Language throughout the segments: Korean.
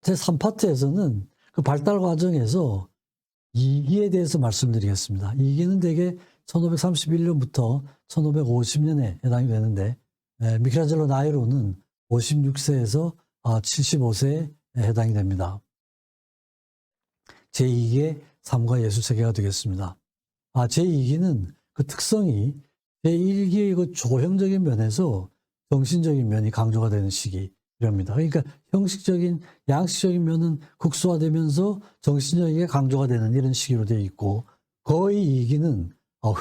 제3파트에서는 그 발달 과정에서 이기에 대해서 말씀드리겠습니다. 이기는 대개 1531년부터 1550년에 해당이 되는데, 미켈란젤로 나이로는 56세에서 75세에 해당이 됩니다. 제2기의 삶과 예술 세계가 되겠습니다. 제2기는 그 특성이 제1기의 그 조형적인 면에서 정신적인 면이 강조가 되는 시기랍니다. 그러니까 형식적인, 양식적인 면은 극소화되면서 정신적인 게 강조가 되는 이런 시기로 되어 있고, 거의 2기는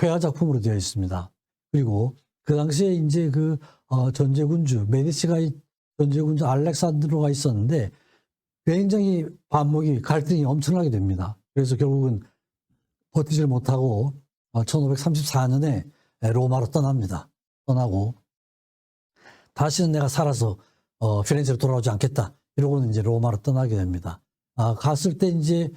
회화 작품으로 되어 있습니다. 그리고 그 당시에 이제 그 전제군주, 메디치가 전제군주 알렉산드로가 있었는데 굉장히 반목이 갈등이 엄청나게 됩니다. 그래서 결국은 버티질 못하고 1534년에 로마로 떠납니다. 떠나고 다시는 내가 살아서 피렌체로 돌아오지 않겠다. 이러고는 이제 로마로 떠나게 됩니다. 갔을 때 이제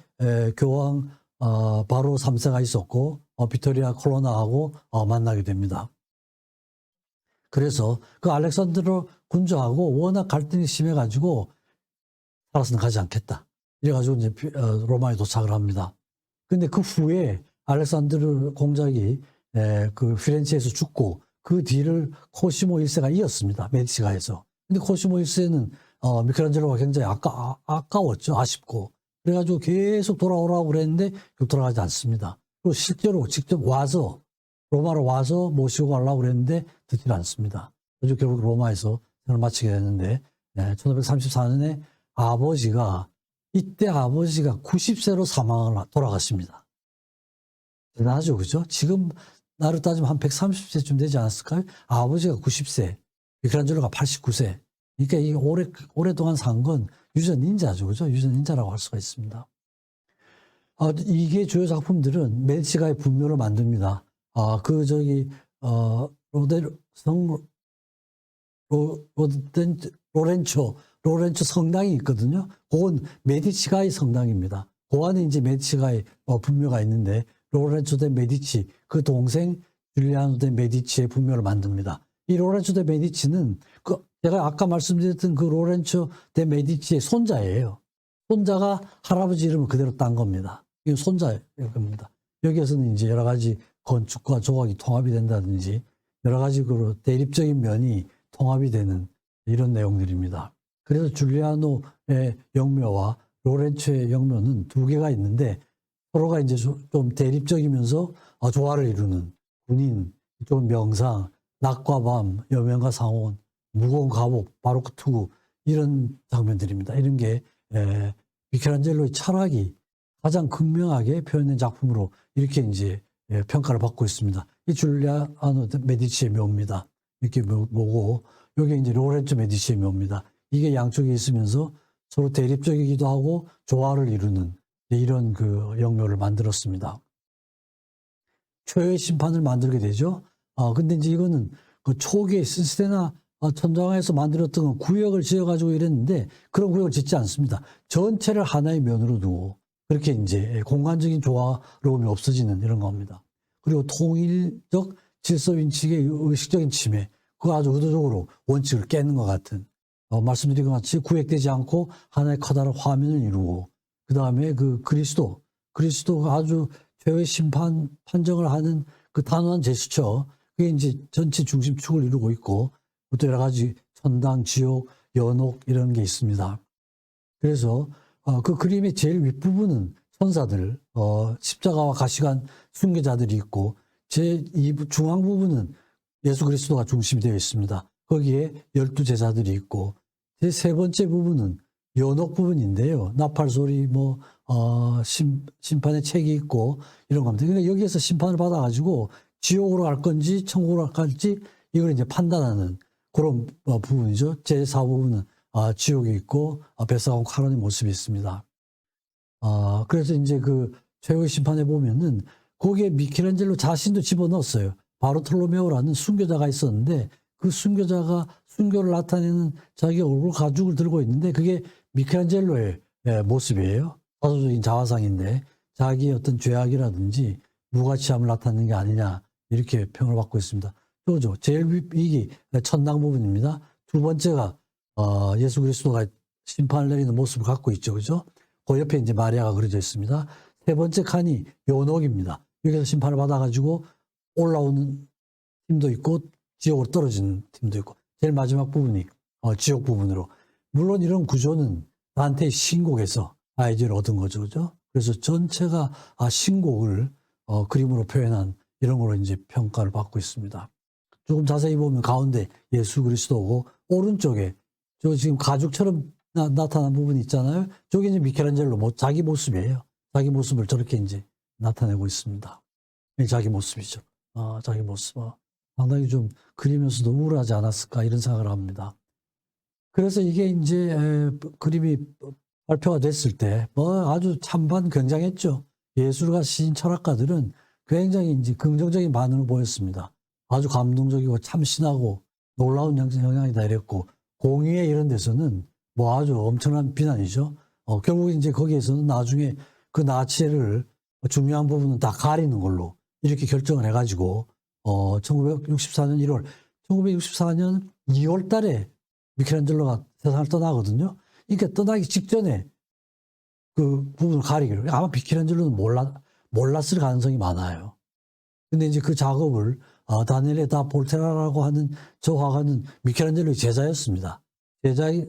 교황 바로 3세가 있었고 비토리아 콜로나하고 만나게 됩니다. 그래서 그 알렉산드로 군주하고 워낙 갈등이 심해가지고 살아서는 가지 않겠다. 이래가지고 이제 로마에 도착을 합니다. 근데 그 후에 알렉산드르 공작이 그 피렌체에서 죽고 그 뒤를 코시모 1세가 이었습니다. 메디치가에서. 근데 코시모 1세는 미켈란젤로가 굉장히 아까웠죠. 아쉽고. 그래가지고 계속 돌아오라고 그랬는데 돌아가지 않습니다. 그리고 실제로 직접 와서 로마로 와서 모시고 가려고 그랬는데 듣질 않습니다. 그래서 결국 로마에서 생을 마치게 됐는데 1534년에 이때 아버지가 90세로 돌아갔습니다. 대단하죠, 그죠? 지금 나로 따지면 한 130세쯤 되지 않았을까요? 아버지가 90세, 미켈란젤로가 89세. 그러니까 이 오랫동안 산 건 유전 인자죠, 그죠? 유전 인자라고 할 수가 있습니다. 이게 주요 작품들은 메디치가의 분묘를 만듭니다. 로렌초 성당이 있거든요. 그건 메디치가의 성당입니다. 그 안에 이제 메디치가의 분묘가 있는데, 로렌초 데 메디치, 그 동생 줄리아노 데 메디치의 분묘를 만듭니다. 이 로렌초 데 메디치는 제가 아까 말씀드렸던 그 로렌초 데 메디치의 손자예요. 손자가 할아버지 이름을 그대로 딴 겁니다. 이건 손자일 겁니다. 여기에서는 이제 여러 가지 건축과 조각이 통합이 된다든지 여러 가지 그 대립적인 면이 통합이 되는 이런 내용들입니다. 그래서 줄리아노의 영묘와 로렌초의 영묘는 두 개가 있는데 서로가 이제 좀 대립적이면서 조화를 이루는 군인, 좀 명상, 낮과 밤, 여명과 상온, 무거운 갑옷, 바로크 투구 이런 장면들입니다. 이런 게 미켈란젤로의 철학이 가장 극명하게 표현된 작품으로 이렇게 이제 평가를 받고 있습니다. 이 줄리아노 메디치의 묘입니다. 이렇게 묘고 여기 이제 로렌초 메디치의 묘입니다. 이게 양쪽에 있으면서 서로 대립적이기도 하고 조화를 이루는 이런 그 영묘를 만들었습니다. 초유의 심판을 만들게 되죠. 근데 이제 이거는 그 초기에 시스테나 천장에서 만들었던 구역을 지어가지고 이랬는데 그런 구역을 짓지 않습니다. 전체를 하나의 면으로 두고 그렇게 이제 공간적인 조화로움이 없어지는 이런 겁니다. 그리고 통일적 질서 인식의 의식적인 침해, 그거 아주 의도적으로 원칙을 깨는 것 같은, 말씀드린 것 같이 구획되지 않고 하나의 커다란 화면을 이루고, 그 다음에 그 그리스도가 아주 최후의 판정을 하는 그 단호한 제스처, 그게 이제 전체 중심축을 이루고 있고, 또 여러 가지 천당, 지옥, 연옥 이런 게 있습니다. 그래서 그 그림의 제일 윗부분은 천사들, 십자가와 가시관 순교자들이 있고, 중앙 부분은 예수 그리스도가 중심이 되어 있습니다. 거기에 12제자들이 있고, 세 번째 부분은 연옥 부분인데요. 나팔 소리, 심판의 책이 있고, 이런 겁니다. 그러니까 여기에서 심판을 받아가지고 지옥으로 갈 건지 천국으로 갈지 이걸 이제 판단하는 그런 부분이죠. 제4 부분은 지옥에 있고, 뱃사공 칼원의 모습이 있습니다. 그래서 이제 그 최후의 심판에 보면은 거기에 미켈란젤로 자신도 집어넣었어요. 바르톨로메오라는 순교자가 있었는데 그 순교자가 순교를 나타내는 자기 얼굴 가죽을 들고 있는데 그게 미켈란젤로의 모습이에요. 사도적인 자화상인데 자기의 어떤 죄악이라든지 무가치함을 나타내는 게 아니냐 이렇게 평을 받고 있습니다. 제일 윗이 천당 부분입니다. 두 번째가 예수 그리스도가 심판을 내리는 모습을 갖고 있죠. 그죠? 그 옆에 이제 마리아가 그려져 있습니다. 세 번째 칸이 요녹입니다. 여기서 심판을 받아가지고 올라오는 팀도 있고 지옥으로 떨어지는 팀도 있고 제일 마지막 부분이 지옥 부분으로. 물론 이런 구조는 단테의 신곡에서 아이디어를 얻은 거죠. 그죠? 그래서 전체가 신곡을 그림으로 표현한 이런 걸로 이제 평가를 받고 있습니다. 조금 자세히 보면 가운데 예수 그리스도고 오른쪽에 저 지금 가죽처럼 나타난 부분이 있잖아요. 저게 이제 미켈란젤로 자기 모습이에요. 자기 모습을 저렇게 이제 나타내고 있습니다. 자기 모습이죠. 자기 모습. 상당히 좀 그리면서도 우울하지 않았을까 이런 생각을 합니다. 그래서 이게 이제 그림이 발표가 됐을 때 아주 찬반 굉장했죠. 예술가, 시인, 철학가들은 굉장히 이제 긍정적인 반응을 보였습니다. 아주 감동적이고 참신하고 놀라운 영향이다 이랬고 공의회 이런 데서는 아주 엄청난 비난이죠. 결국 이제 거기에서는 나중에 그 나치를 중요한 부분은 다 가리는 걸로 이렇게 결정을 해가지고 1964년 1월, 1964년 2월 달에 미켈란젤로가 세상을 떠나거든요. 그러니까 떠나기 직전에 그 부분을 가리기로. 아마 미켈란젤로는 몰랐을 가능성이 많아요. 근데 이제 그 작업을 다니엘레 다 볼테라라고 하는 저 화가는 미켈란젤로의 제자였습니다.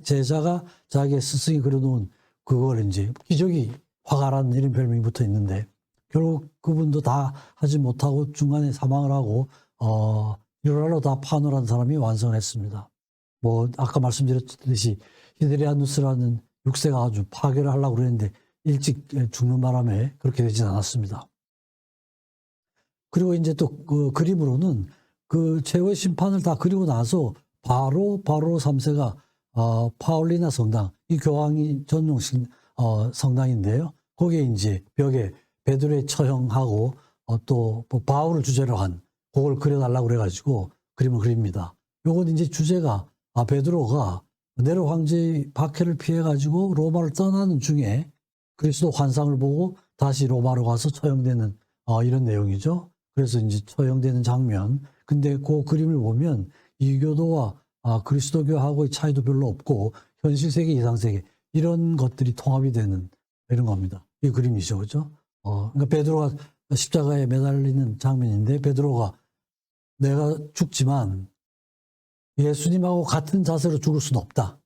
제자가 자기의 스승이 그려놓은 그걸 이제 기저귀 화가라는 이런 별명이 붙어 있는데 결국 그분도 다 하지 못하고 중간에 사망을 하고 리오나르도 다 파노라는 사람이 완성을 했습니다. 아까 말씀드렸듯이 히드리아누스라는 6세가 아주 파괴를 하려고 그랬는데 일찍 죽는 바람에 그렇게 되진 않았습니다. 그리고 이제 또 그 그림으로는 그 최후의 심판을 다 그리고 나서 바로 3세가 파울리나 성당, 이 교황이 전용 성당인데요. 거기에 이제 벽에 베드로의 처형하고 또 바울을 주제로 한 그걸 그려달라고 그래가지고 그림을 그립니다. 요건 이제 주제가 베드로가 네로 황제의 박해를 피해가지고 로마를 떠나는 중에 그리스도 환상을 보고 다시 로마로 가서 처형되는 이런 내용이죠. 그래서 이제 처형되는 장면. 근데 그 그림을 보면 이교도와 그리스도교하고의 차이도 별로 없고 현실 세계, 이상 세계 이런 것들이 통합이 되는 이런 겁니다. 이 그림이죠, 그죠? 그러니까 베드로가 십자가에 매달리는 장면인데 베드로가 내가 죽지만 예수님하고 같은 자세로 죽을 수는 없다.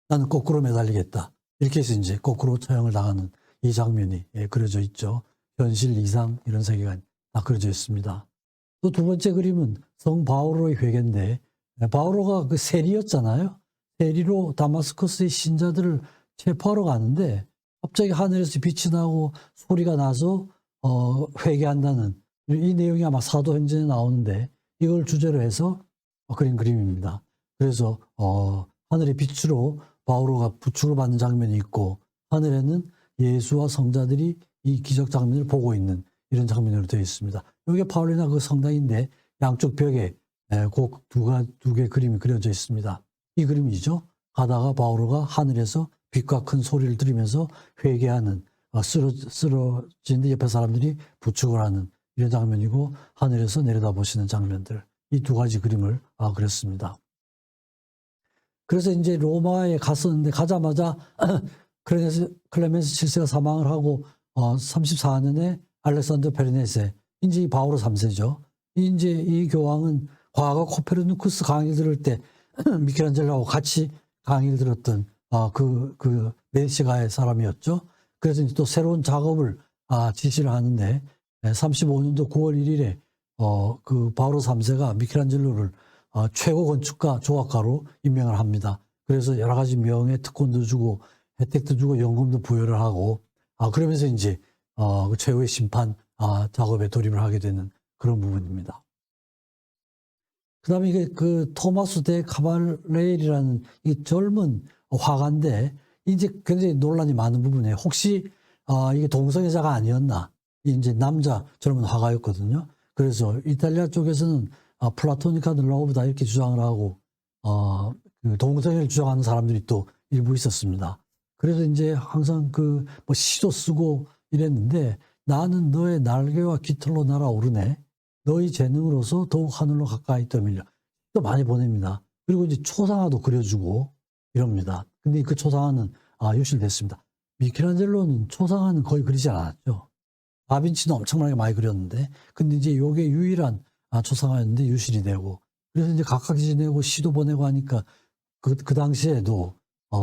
나는 거꾸로 매달리겠다. 이렇게 해서 이제 거꾸로 처형을 당하는 이 장면이 그려져 있죠. 현실, 이상 이런 세계가 다 그려져 있습니다. 또 두 번째 그림은 성 바오로의 회개인데 바오로가 그 세리였잖아요. 세리로 다마스커스의 신자들을 체포하러 가는데 갑자기 하늘에서 빛이 나고 소리가 나서 회개한다는 이 내용이 아마 사도행전에 나오는데 이걸 주제로 해서 그린 그림입니다. 그래서 하늘의 빛으로 바오로가 부축을 받는 장면이 있고 하늘에는 예수와 성자들이 이 기적 장면을 보고 있는 이런 장면으로 되어 있습니다. 이게 파울리나 그 성당인데 양쪽 벽에 두 개 그림이 그려져 있습니다. 이 그림이죠. 가다가 바오로가 하늘에서 빛과 큰 소리를 들으면서 회개하는 쓰러진 옆에 사람들이 부축을 하는 이런 장면이고 하늘에서 내려다보시는 장면들 이 두 가지 그림을 그렸습니다. 그래서 이제 로마에 갔었는데 가자마자 클레멘스 7세가 사망을 하고 34년에 알렉산더 페르네세 이제 이 바오로 3세죠. 이제 이 교황은 과거 코페르니쿠스 강의를 들을 때 미켈란젤로하고 같이 강의를 들었던 그 메디치가의 사람이었죠. 그래서 이제 또 새로운 작업을 지시를 하는데 35년도 9월 1일에 그 바오로 3세가 미켈란젤로를 최고 건축가 조각가로 임명을 합니다. 그래서 여러 가지 명예 특권도 주고 혜택도 주고 연금도 부여를 하고 그러면서 이제 그 최후의 심판 작업에 돌입을 하게 되는 그런 부분입니다. 그다음에 이게 그 토마스 데 카발레일이라는 이 젊은 화가인데 이제 굉장히 논란이 많은 부분이에요. 혹시 이게 동성애자가 아니었나? 이제 남자 젊은 화가였거든요. 그래서 이탈리아 쪽에서는 플라토니카 르라우브다 이렇게 주장을 하고 그 동성애를 주장하는 사람들이 또 일부 있었습니다. 그래서 이제 항상 뭐 시도 쓰고 이랬는데 나는 너의 날개와 깃털로 날아오르네. 너의 재능으로서 더욱 하늘로 가까이 떠밀려. 또 많이 보냅니다. 그리고 이제 초상화도 그려주고 이럽니다. 근데 그 초상화는 유실됐습니다. 미켈란젤로는 초상화는 거의 그리지 않았죠. 다빈치는 엄청나게 많이 그렸는데, 근데 이제 요게 유일한 초상화였는데 유실이 되고, 그래서 이제 각각 지내고 시도 보내고 하니까 그 당시에도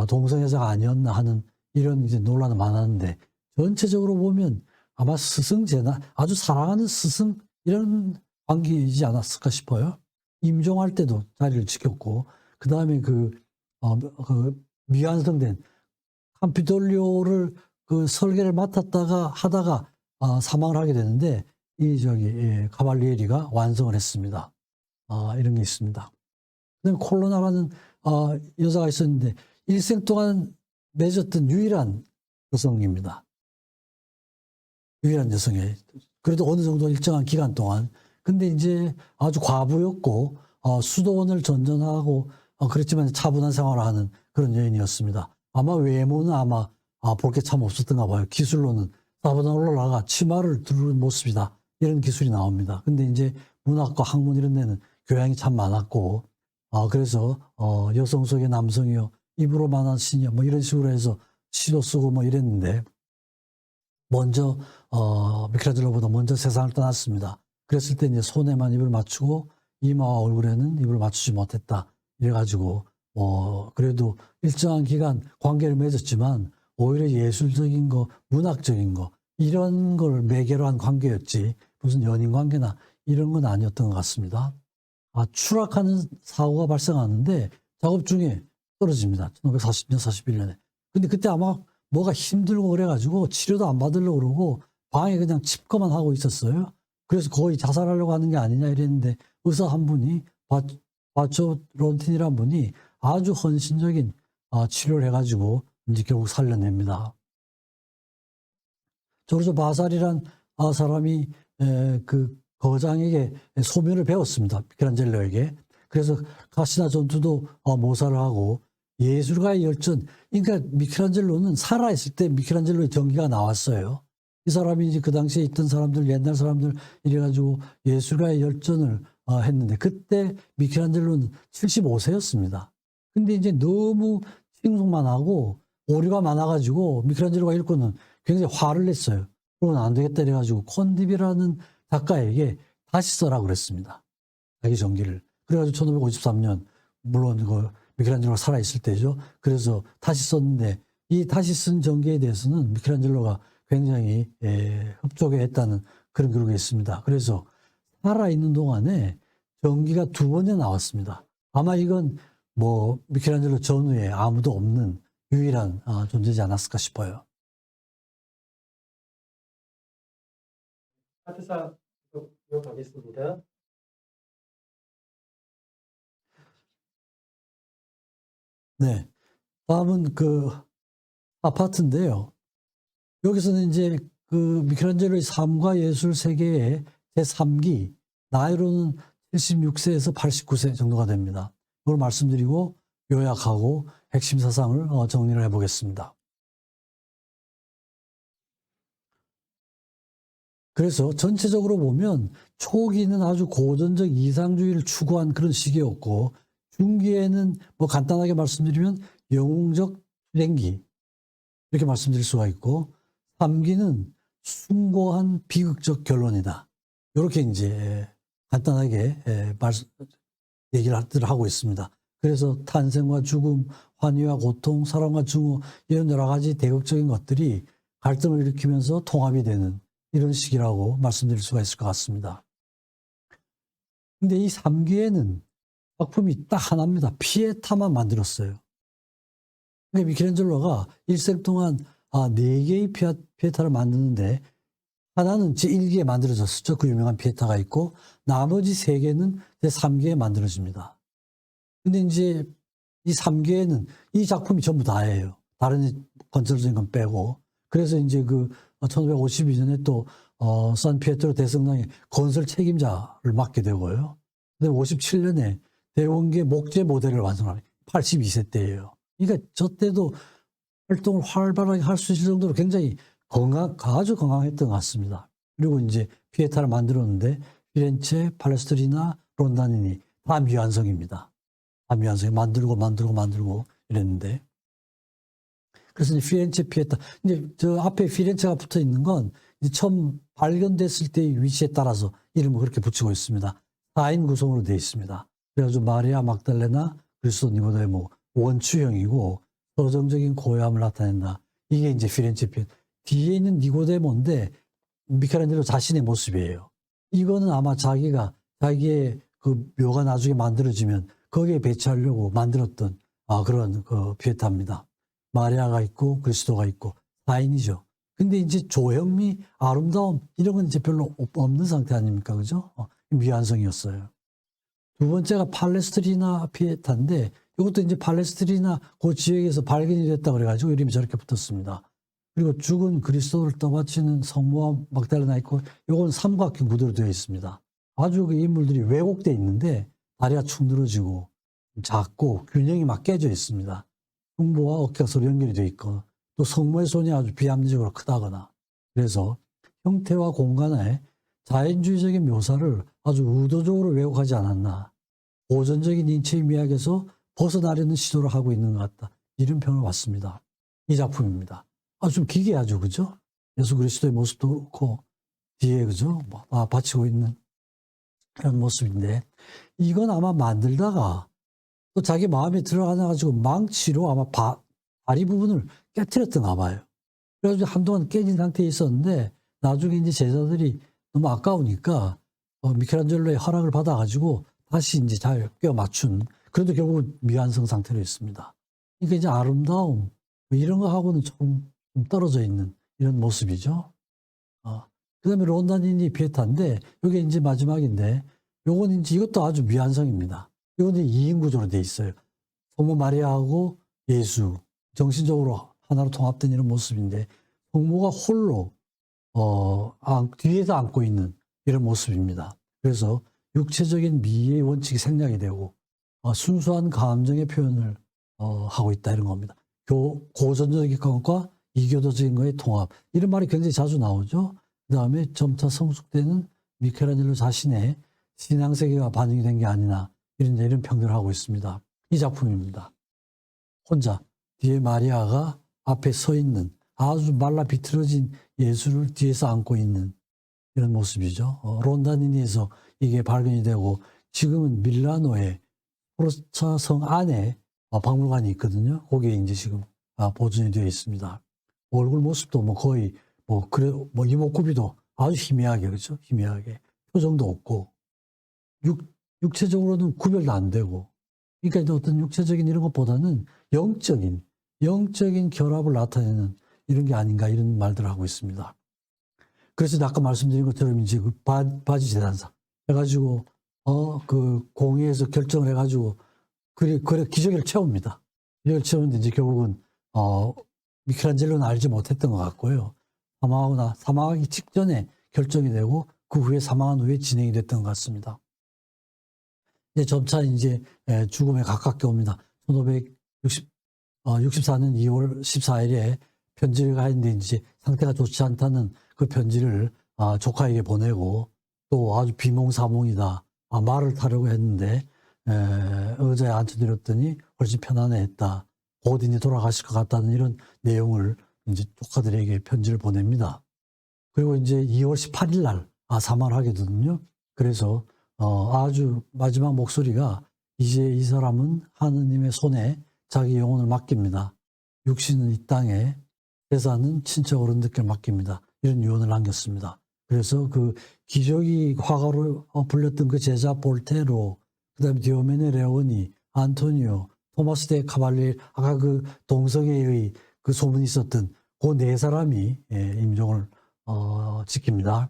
동성애자가 아니었나 하는 이런 이제 논란은 많았는데, 전체적으로 보면 아마 스승제나 아주 사랑하는 스승 이런 관계이지 않았을까 싶어요. 임종할 때도 자리를 지켰고, 그 다음에 그 미완성된 캄피돌리오를 그 설계를 맡았다가 하다가 사망을 하게 되는데, 카발리에리가 완성을 했습니다. 이런 게 있습니다. 그다음에 콜로나라는 여자가 있었는데 일생 동안 맺었던 유일한 여성입니다. 유일한 여성이에요. 그래도 어느 정도 일정한 기간 동안. 근데 이제 아주 과부였고 수도원을 전전하고 그랬지만 차분한 생활을 하는 그런 여인이었습니다. 아마 외모는 볼 게 참 없었던가 봐요. 기술로는 사보단 올라가 치마를 두르는 모습이다. 이런 기술이 나옵니다. 근데 이제 문학과 학문 이런 데는 교양이 참 많았고, 그래서 여성 속의 남성이요, 입으로 만한 신이요, 뭐 이런 식으로 해서 시도 쓰고 뭐 이랬는데, 먼저 미켈란젤로보다 먼저 세상을 떠났습니다. 그랬을 때 이제 손에만 입을 맞추고 이마와 얼굴에는 입을 맞추지 못했다. 이래가지고 그래도 일정한 기간 관계를 맺었지만 오히려 예술적인 거, 문학적인 거 이런 걸 매개로 한 관계였지 무슨 연인 관계나 이런 건 아니었던 것 같습니다. 추락하는 사고가 발생하는데 작업 중에 떨어집니다. 1940년, 41년에. 근데 그때 아마 뭐가 힘들고 그래가지고 치료도 안 받으려고 그러고 방에 그냥 칩거만 하고 있었어요. 그래서 거의 자살하려고 하는 게 아니냐 이랬는데 의사 한 분이 바초 론틴이라는 분이 아주 헌신적인 치료를 해가지고 이제 결국 살려냅니다. 조르조 바살이란 사람이 그 거장에게 소면을 배웠습니다. 미켈란젤로에게. 그래서 가시나 전투도 모사를 하고 예술가의 열전. 그러니까 미켈란젤로는 살아있을 때 미켈란젤로의 전기가 나왔어요. 이 사람이 이제 그 당시에 있던 사람들, 옛날 사람들 이래가지고 예술가의 열전을 했는데 그때 미켈란젤로는 75세였습니다. 근데 이제 너무 칭송만 하고 오류가 많아가지고 미켈란젤로가 읽고는 굉장히 화를 냈어요. 그건 안 되겠다 이래가지고 콘디비라는 작가에게 다시 써라고 그랬습니다. 자기 전기를. 그래가지고 1553년 물론 그 미켈란젤로가 살아있을 때죠. 그래서 다시 썼는데 이 다시 쓴 전기에 대해서는 미켈란젤로가 굉장히 흡족해 했다는 그런 기록이 있습니다. 그래서 살아있는 동안에 전기가 2번이나 나왔습니다. 아마 이건 뭐 미켈란젤로 전후에 아무도 없는 유일한 존재지 않았을까 싶어요. 차트사 이어가겠습니다. 네. 다음은 그 아파트인데요. 여기서는 이제 그 미켈란젤로의 삶과 예술 세계의 제3기, 나이로는 76세에서 89세 정도가 됩니다. 그걸 말씀드리고 요약하고 핵심 사상을 정리를 해보겠습니다. 그래서 전체적으로 보면 초기는 아주 고전적 이상주의를 추구한 그런 시기였고 중기에는 뭐 간단하게 말씀드리면 영웅적 수행기 이렇게 말씀드릴 수가 있고 3기는 숭고한 비극적 결론이다. 이렇게 이제 간단하게 얘기를 하고 있습니다. 그래서 탄생과 죽음, 환희와 고통, 사랑과 증오 이런 여러 가지 대극적인 것들이 갈등을 일으키면서 통합이 되는 이런 식이라고 말씀드릴 수가 있을 것 같습니다. 근데 이 3기에는 작품이 딱 하나입니다. 피에타만 만들었어요. 그러니까 미켈란젤로가 일생 동안 4개의 피에타를 만드는데 하나는 제1기에 만들어졌었죠. 그 유명한 피에타가 있고 나머지 3개는 제3기에 만들어집니다. 근데 이제 이 3기에는 이 작품이 전부 다예요. 다른 건설적인 건 빼고. 그래서 이제 그 1552년에 또 산피에트로 대성당의 건설 책임자를 맡게 되고요. 근데 57년에 대원계 목재 모델을 완성합니다. 82세 때예요. 그러니까 저 때도 활동을 활발하게 할 수 있을 정도로 굉장히 아주 건강했던 것 같습니다. 그리고 이제 피에타를 만들었는데 피렌체, 팔레스트리나, 론다니니 다 미완성입니다. 다 미완성이 만들고 이랬는데. 그래서 이제 피렌체 피에타. 이제 저 앞에 피렌체가 붙어 있는 건 이제 처음 발견됐을 때의 위치에 따라서 이름을 그렇게 붙이고 있습니다. 4인 구성으로 되어 있습니다. 그래가지고 마리아 막달레나 그리스도 니고데모 원추형이고 서정적인 고요함을 나타낸다. 이게 이제 피렌체 피에타. 뒤에 있는 니고데모인데 미켈란젤로 자신의 모습이에요. 이거는 아마 자기가 자기의 그 묘가 나중에 만들어지면 거기에 배치하려고 만들었던 그런 그 피에타입니다. 마리아가 있고 그리스도가 있고 4인이죠. 근데 이제 조형미, 아름다움 이런 건 이제 별로 없는 상태 아닙니까? 그죠? 미완성이었어요. 두 번째가 팔레스트리나 피에타인데 이것도 이제 팔레스트리나 그 지역에서 발견이 됐다 그래가지고 이름이 저렇게 붙었습니다. 그리고 죽은 그리스도를 떠받치는 성모와 막달레나 있고 이건 삼각형 구도로 되어 있습니다. 아주 그 인물들이 왜곡되어 있는데 다리가 축 늘어지고 작고 균형이 막 깨져 있습니다. 흉보와 어깨가 서로 연결이 되어 있고 또 성모의 손이 아주 비합리적으로 크다거나 그래서 형태와 공간의 자연주의적인 묘사를 아주 의도적으로 왜곡하지 않았나. 고전적인 인체의 미학에서 벗어나려는 시도를 하고 있는 것 같다. 이런 평을 받습니다. 이 작품입니다. 좀 기괴하죠, 그죠? 예수 그리스도의 모습도 그렇고 뒤에 그죠? 바치고 있는 그런 모습인데 이건 아마 만들다가 또 자기 마음에 들어가가지고 망치로 아마 다리 부분을 깨트렸던가 봐요. 그래가지고 한동안 깨진 상태에 있었는데 나중에 이제 제자들이 너무 아까우니까 미켈란젤로의 허락을 받아가지고 다시 이제 잘 껴 맞춘 그래도 결국은 미완성 상태로 있습니다. 그러니까 이제 아름다움 뭐 이런 거 하고는 조금 떨어져 있는 이런 모습이죠. 그 다음에 론다니니 피에타인데 이게 이제 마지막인데 요건 이제 이것도 아주 미완성입니다. 이건 이제 2인 구조로 돼 있어요. 성모 마리아하고 예수 정신적으로 하나로 통합된 이런 모습인데 성모가 홀로 뒤에서 안고 있는 이런 모습입니다. 그래서 육체적인 미의 원칙이 생략이 되고 순수한 감정의 표현을 하고 있다 이런 겁니다. 고전적인 것과 이교도적인 것의 통합 이런 말이 굉장히 자주 나오죠. 그 다음에 점차 성숙되는 미켈란젤로 자신의 신앙세계가 반영이 된 게 아니나 이런 평들을 하고 있습니다. 이 작품입니다. 혼자 뒤에 마리아가 앞에 서 있는 아주 말라 비틀어진 예수를 뒤에서 안고 있는 이런 모습이죠. 론다니니에서 이게 발견이 되고 지금은 밀라노의 프로스차 성 안에 박물관이 있거든요. 거기에 이제 지금 보존이 되어 있습니다. 얼굴 모습도 뭐 거의 이목구비도 아주 희미하게 그렇죠. 희미하게 표정도 없고 육체적으로는 구별도 안 되고 그러니까 이제 어떤 육체적인 이런 것보다는 영적인 결합을 나타내는 이런 게 아닌가 이런 말들을 하고 있습니다. 그래서 아까 말씀드린 것처럼 이제 그 바지 재단사 해가지고 그 공회에서 결정을 해가지고 그래 기저귀를 채웁니다. 기저귀를 채우는데 이제 결국은 미켈란젤로는 알지 못했던 것 같고요. 사망하기 직전에 결정이 되고 그 후에 사망한 후에 진행이 됐던 것 같습니다. 이제 점차 이제 죽음에 가깝게 옵니다. 1564년 2월 14일에 편지를 가했는데 이제 상태가 좋지 않다는 그 편지를 조카에게 보내고 또 아주 비몽사몽이다. 말을 타려고 했는데 의자에 앉혀드렸더니 훨씬 편안해했다. 곧 이제 돌아가실 것 같다는 이런 내용을 이제 조카들에게 편지를 보냅니다. 그리고 이제 2월 18일 날 사망을 하게 되거든요. 그래서 아주 마지막 목소리가 이제 이 사람은 하느님의 손에 자기 영혼을 맡깁니다. 육신은 이 땅에 재산은 친척 어른들께 맡깁니다. 이런 유언을 남겼습니다. 그래서 그 기저귀 화가로 불렸던 그 제자 볼테로, 그 다음에 디오메네 레오니, 안토니오, 토마스 데 카발리, 아까 그 동성애의 그 소문이 있었던 그 네 사람이 임종을 지킵니다.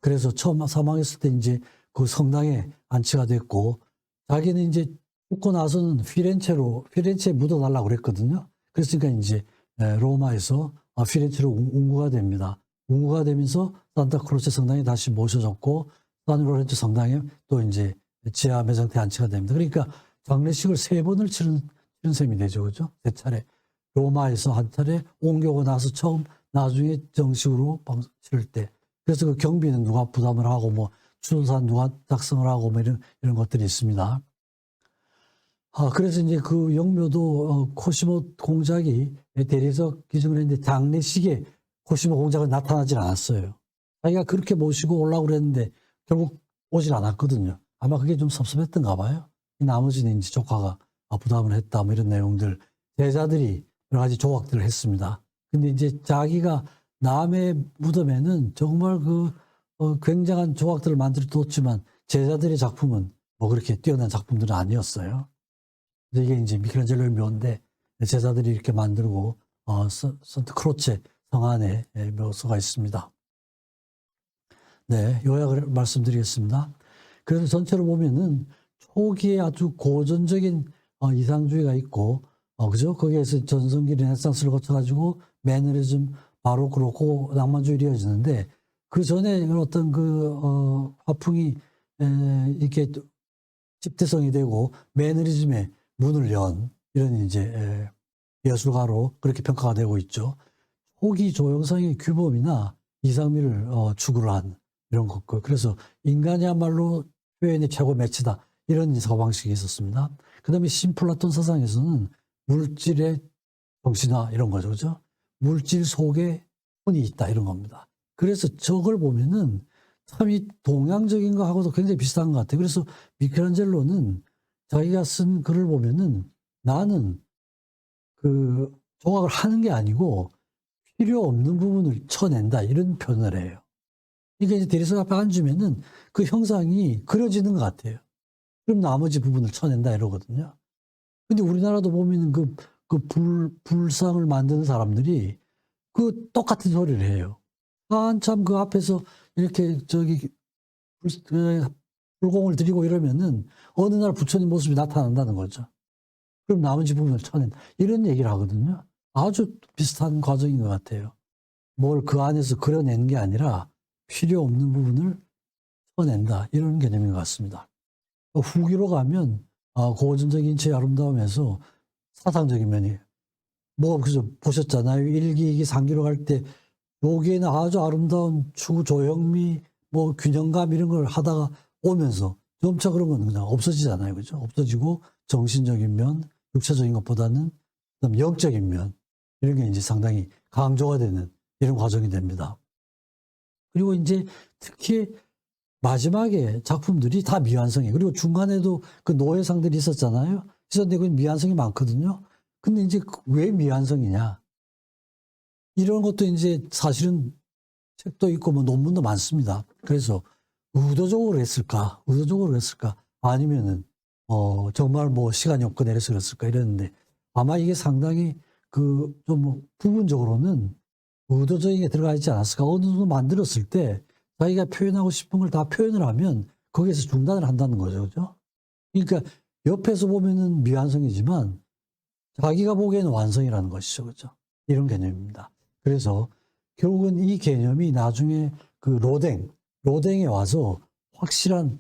그래서 처음 사망했을 때 이제 그 성당에 안치가 됐고 자기는 이제 죽고 나서는 피렌체에 묻어달라고 그랬거든요. 그랬으니까 이제 로마에서 피렌체로 운구가 됩니다. 운구가 되면서 산타크로세 성당에 다시 모셔졌고 산로렌토 성당에 또 이제 지하 매장터에 안치가 됩니다. 그러니까 장례식을 3번을 치른 셈이 되죠. 그죠? 3차례. 로마에서 한 차례 옮겨오고 나서 처음 나중에 정식으로 치를 때. 그래서 그 경비는 누가 부담을 하고 뭐 추도사 누가 작성을 하고 뭐 이런 것들이 있습니다. 그래서 이제 그 영묘도 코시모 공작이 대리석 기증을 했는데 장례식에 코시모 공작은 나타나질 않았어요. 자기가 그렇게 모시고 오려고 그랬는데 결국 오질 않았거든요. 아마 그게 좀 섭섭했던가 봐요. 나머지는 이제 조카가 부담을 했다 뭐 이런 내용들 제자들이 여러 가지 조각들을 했습니다. 근데 이제 자기가 남의 무덤에는 정말 굉장한 조각들을 만들어 뒀지만 제자들의 작품은 뭐 그렇게 뛰어난 작품들은 아니었어요. 이게 이제 미켈란젤로의 묘인데 제자들이 이렇게 만들고 산트 크로체 성 안에 묘소가 있습니다. 네, 요약을 말씀드리겠습니다. 그래서 전체로 보면은 초기에 아주 고전적인 이상주의가 있고, 그죠? 거기에서 전성기 르네상스를 거쳐가지고 매너리즘, 바로크, 로코, 낭만주의로 이어지는데 그 전에 어떤 화풍이 이렇게 집대성이 되고 매너리즘의 문을 연 이런 이제 예술가로 그렇게 평가가 되고 있죠. 초기 조형상의 규범이나 이상미를 추구를 한 이런 것들. 그래서 인간이야말로 표현의 최고 매치다. 이런 사고방식이 있었습니다. 그 다음에 신플라톤 사상에서는 물질의 정신화 이런 거죠. 그죠? 물질 속에 혼이 있다. 이런 겁니다. 그래서 저걸 보면은 참 이 동양적인 거하고도 굉장히 비슷한 것 같아요. 그래서 미켈란젤로는 자기가 쓴 글을 보면은 나는 조각을 하는 게 아니고 필요 없는 부분을 쳐낸다. 이런 표현을 해요. 그러니까 이제 대리석 앞에 앉으면은 그 형상이 그려지는 것 같아요. 그럼 나머지 부분을 쳐낸다 이러거든요. 근데 우리나라도 보면은 불상을 만드는 사람들이 똑같은 소리를 해요. 한참 그 앞에서 이렇게 불공을 들이고 이러면은 어느 날 부처님 모습이 나타난다는 거죠. 그럼 나머지 부분을 쳐낸다. 이런 얘기를 하거든요. 아주 비슷한 과정인 것 같아요. 뭘 그 안에서 그려내는 게 아니라 필요 없는 부분을 쳐낸다. 이런 개념인 것 같습니다. 후기로 가면 고전적인 인체의 아름다움에서 사상적인 면이 그래서 보셨잖아요. 1기, 2기, 3기로 갈 때 여기에는 아주 아름다운 추구 조형미, 균형감 이런 걸 하다가 오면서 점차 그런 건 그냥 없어지잖아요. 그죠? 없어지고 정신적인 면, 육체적인 것보다는 그다음 영적인 면 이런 게 이제 상당히 강조가 되는 이런 과정이 됩니다. 그리고 이제 특히 마지막에 작품들이 다 미완성이에요. 그리고 중간에도 그 노예상들이 있었잖아요. 있었는데 그 미완성이 많거든요. 근데 이제 왜 미완성이냐? 이런 것도 이제 사실은 책도 있고 논문도 많습니다. 그래서 의도적으로 했을까? 아니면은 정말 시간이 없거나 이래서 그랬을까? 이랬는데 아마 이게 상당히 좀 부분적으로는 의도적인 게 들어가 있지 않았을까? 어느 정도 만들었을 때 자기가 표현하고 싶은 걸 다 표현을 하면 거기에서 중단을 한다는 거죠. 그죠? 그러니까 옆에서 보면은 미완성이지만 자기가 보기에는 완성이라는 것이죠. 그죠? 이런 개념입니다. 그래서 결국은 이 개념이 나중에 로댕에 와서 확실한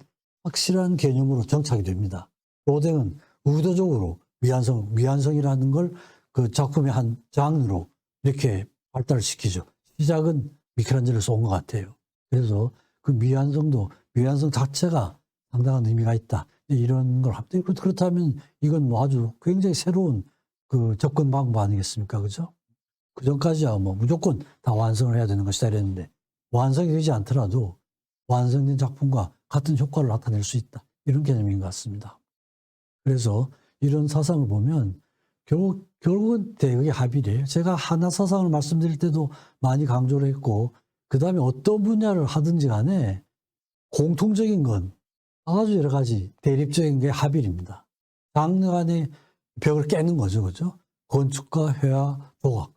개념으로 정착이 됩니다. 로댕은 의도적으로 미완성이라는 걸 그 작품의 한 장르로 이렇게 발달시키죠. 시작은 미켈란젤로에서 온 것 같아요. 그래서 그 미완성 자체가 상당한 의미가 있다. 이런 걸 합니다. 그렇다면 이건 아주 굉장히 새로운 접근 방법 아니겠습니까? 그죠? 그 전까지야 무조건 다 완성을 해야 되는 것이다 이랬는데 완성이 되지 않더라도 완성된 작품과 같은 효과를 나타낼 수 있다. 이런 개념인 것 같습니다. 그래서 이런 사상을 보면 결국은 대극의 합일이에요. 제가 하나 사상을 말씀드릴 때도 많이 강조를 했고 그 다음에 어떤 분야를 하든지 간에 공통적인 건 아주 여러 가지 대립적인 게 합일입니다. 장르 간의 벽을 깨는 거죠. 그죠? 건축과 회화, 조각.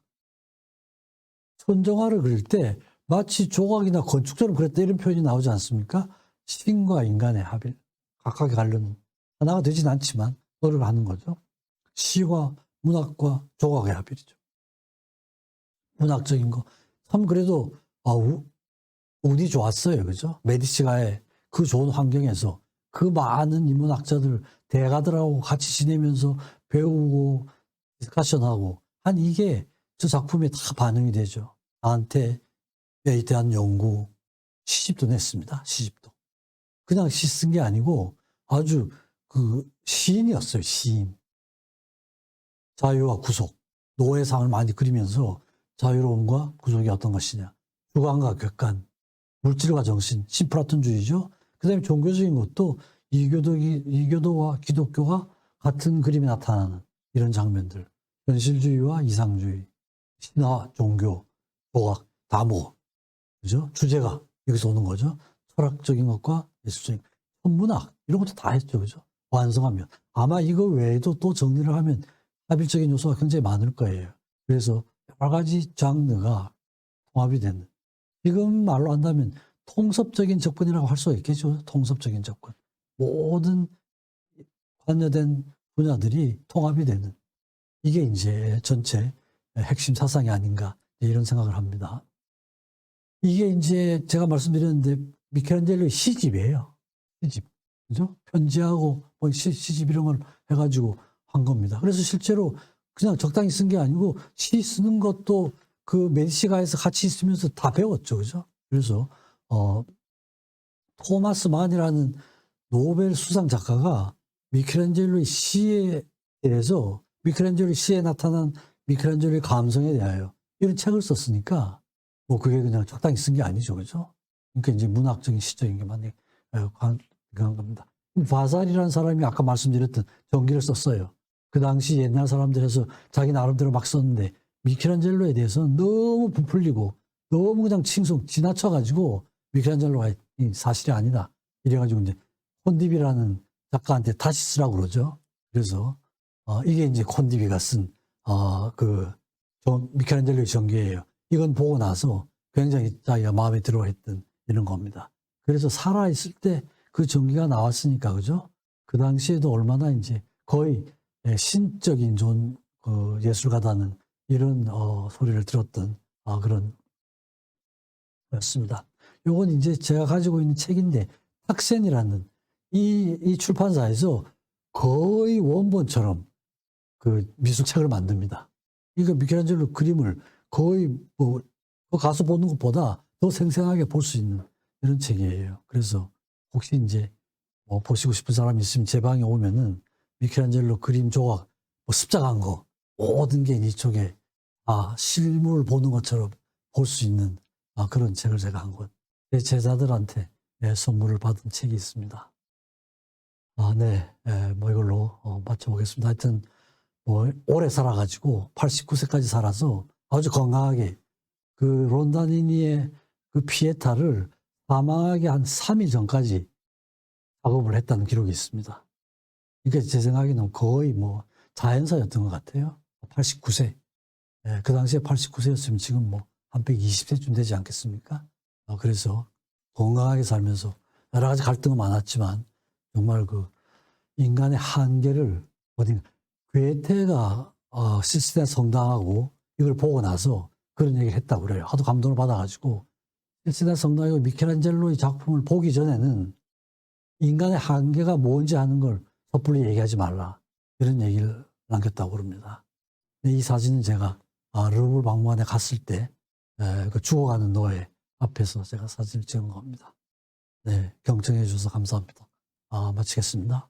선정화를 그릴 때 마치 조각이나 건축처럼 그랬다 이런 표현이 나오지 않습니까? 신과 인간의 합일. 각각의 관련 하나가 되진 않지만 노력을 하는 거죠. 시와 문학과 조각의 합일이죠. 문학적인 거. 참 그래도 운이 좋았어요. 그죠? 메디치가의 그 좋은 환경에서 그 많은 인문학자들, 대가들하고 같이 지내면서 배우고 디스커션하고 한 이게 저 작품에 다 반영이 되죠. 나한테 에 대한 연구, 시집도 냈습니다. 시집도. 그냥 시 쓴 게 아니고 아주 그 시인이었어요. 시인. 자유와 구속, 노예상을 많이 그리면서 자유로움과 구속이 어떤 것이냐, 주관과 객관, 물질과 정신, 신플라톤주의죠. 그다음에 종교적인 것도 이교도와 기독교가 같은 그림에 나타나는 이런 장면들, 현실주의와 이상주의, 신화, 종교, 도학, 다모, 그죠? 주제가 여기서 오는 거죠. 철학적인 것과 예술적인 것, 천문학 이런 것도 다 했죠, 그죠? 완성하면 아마 이거 외에도 또 정리를 하면 합일적인 요소가 굉장히 많을 거예요. 그래서 여러 가지 장르가 통합이 되는, 지금 말로 한다면 통섭적인 접근이라고 할 수가 있겠죠. 통섭적인 접근. 모든 관여된 분야들이 통합이 되는, 이게 이제 전체 핵심 사상이 아닌가 이런 생각을 합니다. 이게 이제 제가 말씀드렸는데 미켈란젤로의 시집이에요. 시집. 그죠? 편지하고 뭐 시집 이런 걸 해가지고 한 겁니다. 그래서 실제로 그냥 적당히 쓴 게 아니고 시 쓰는 것도 그 메디치가에서 같이 있으면서 다 배웠죠. 그죠? 그래서 토마스 만이라는 노벨 수상 작가가 미켈란젤로의 시에 대해서, 미켈란젤로의 시에 나타난 미켈란젤로의 감성에 대하여 이런 책을 썼으니까 뭐 그게 그냥 적당히 쓴 게 아니죠. 그죠? 그러니까 이제 문학적인 시적인 게 많이 관한 겁니다. 바살이라는 사람이 아까 말씀드렸던 전기를 썼어요. 그 당시 옛날 사람들에서 자기 나름대로 막 썼는데 미켈란젤로에 대해서는 너무 부풀리고 너무 그냥 지나쳐가지고 미켈란젤로가 이 사실이 아니다 이래가지고 이제 콘디비라는 작가한테 다시 쓰라고 그러죠. 그래서 이게 이제 콘디비가 쓴 미켈란젤로의 전기예요. 이건 보고 나서 굉장히 자기가 마음에 들어했던 이런 겁니다. 그래서 살아있을 때 그 전기가 나왔으니까, 그죠? 그 당시에도 얼마나 이제 거의 신적인 예술가다는 이런 소리를 들었던 그런 였습니다. 요건 이제 제가 가지고 있는 책인데 탁센이라는 이 출판사에서 거의 원본처럼 그 미술책을 만듭니다. 이거 미켈란젤로 그림을 거의 뭐 가서 보는 것보다 더 생생하게 볼 수 있는 이런 책이에요. 그래서 혹시 이제 뭐 보시고 싶은 사람이 있으면 제 방에 오면은 미켈란젤로 그림 조각, 뭐 습작한 거 모든 게 이쪽에 실물을 보는 것처럼 볼 수 있는 그런 책을 제가 한 권, 제 제자들한테 선물을 받은 책이 있습니다. 네, 뭐 이걸로 마쳐보겠습니다. 하여튼 뭐 오래 살아가지고 89세까지 살아서 아주 건강하게 그 론다니니의 그 피에타를 사망하기 한 3일 전까지 작업을 했다는 기록이 있습니다. 그러니까 제 생각에는 거의 뭐 자연사였던 것 같아요. 89세. 그 당시에 89세였으면 지금 뭐 한 120세쯤 되지 않겠습니까? 그래서 건강하게 살면서 여러 가지 갈등은 많았지만 정말 그 인간의 한계를 괴테가 시스템 성당하고 이걸 보고 나서 그런 얘기를 했다고 그래요. 하도 감동을 받아가지고 시스템 성당하고 미켈란젤로의 작품을 보기 전에는 인간의 한계가 뭔지 하는 걸 섣불리 얘기하지 말라 이런 얘기를 남겼다고 그럽니다. 이 사진은 제가 르브르 박물관에 갔을 때 그 죽어가는 노예 앞에서 제가 사진을 찍은 겁니다. 네, 경청해 주셔서 감사합니다. 마치겠습니다.